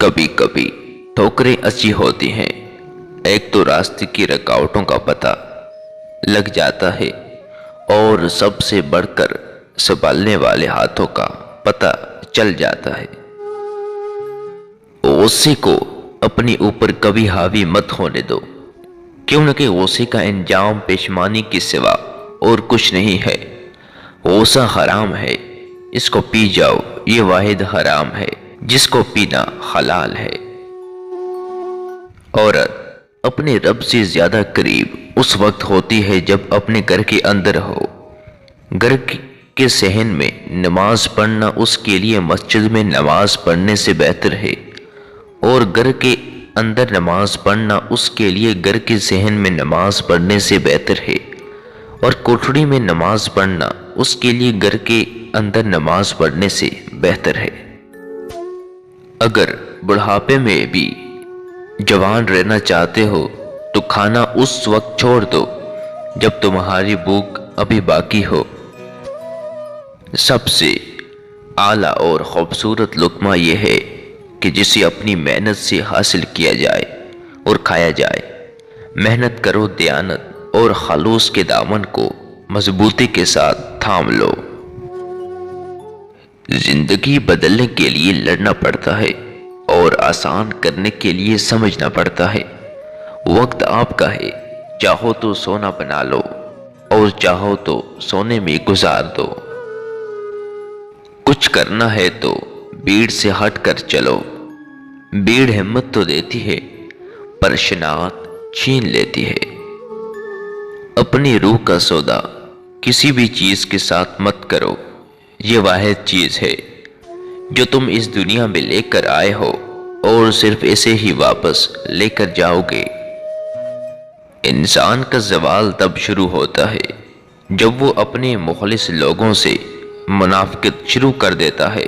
कभी कभी ठोकरें अच्छी होती हैं। एक तो रास्ते की रुकावटों का पता लग जाता है और सबसे बढ़कर संभालने वाले हाथों का पता चल जाता है। ओसे को अपने ऊपर कभी हावी मत होने दो, क्यों न कि ओसे का इंजाम पेशमानी के सिवा और कुछ नहीं है। ओसा हराम है, इसको पी जाओ, ये वाहिद हराम है जिसको पीना हलाल है। औरत अपने रब से ज्यादा करीब उस वक्त होती है जब अपने घर के अंदर हो। घर के सहन में नमाज पढ़ना उसके लिए मस्जिद में नमाज पढ़ने से बेहतर है, और घर के अंदर नमाज पढ़ना उसके लिए घर के सहन में नमाज पढ़ने से बेहतर है, और कोठड़ी में नमाज पढ़ना उसके लिए घर के अंदर नमाज पढ़ने से बेहतर है। अगर बुढ़ापे में भी जवान रहना चाहते हो तो खाना उस वक्त छोड़ दो जब तुम्हारी भूख अभी बाकी हो। सबसे आला और खूबसूरत लुक्मा यह है कि जिसे अपनी मेहनत से हासिल किया जाए और खाया जाए। मेहनत करो, दयानत और खलूस के दामन को मजबूती के साथ थाम लो। जिंदगी बदलने के लिए लड़ना पड़ता है और आसान करने के लिए समझना पड़ता है। वक्त आपका है, चाहो तो सोना बना लो और चाहो तो सोने में गुजार दो। कुछ करना है तो भीड़ से हट कर चलो। भीड़ हिम्मत तो देती है पर शनाख्त छीन लेती है। अपनी रूह का सौदा किसी भी चीज के साथ मत करो। ये वाहिद चीज है जो तुम इस दुनिया में लेकर आए हो और सिर्फ इसे ही वापस लेकर जाओगे। इंसान का ज़वाल तब शुरू होता है जब वो अपने मुखलिस लोगों से मुनाफिकत शुरू कर देता है।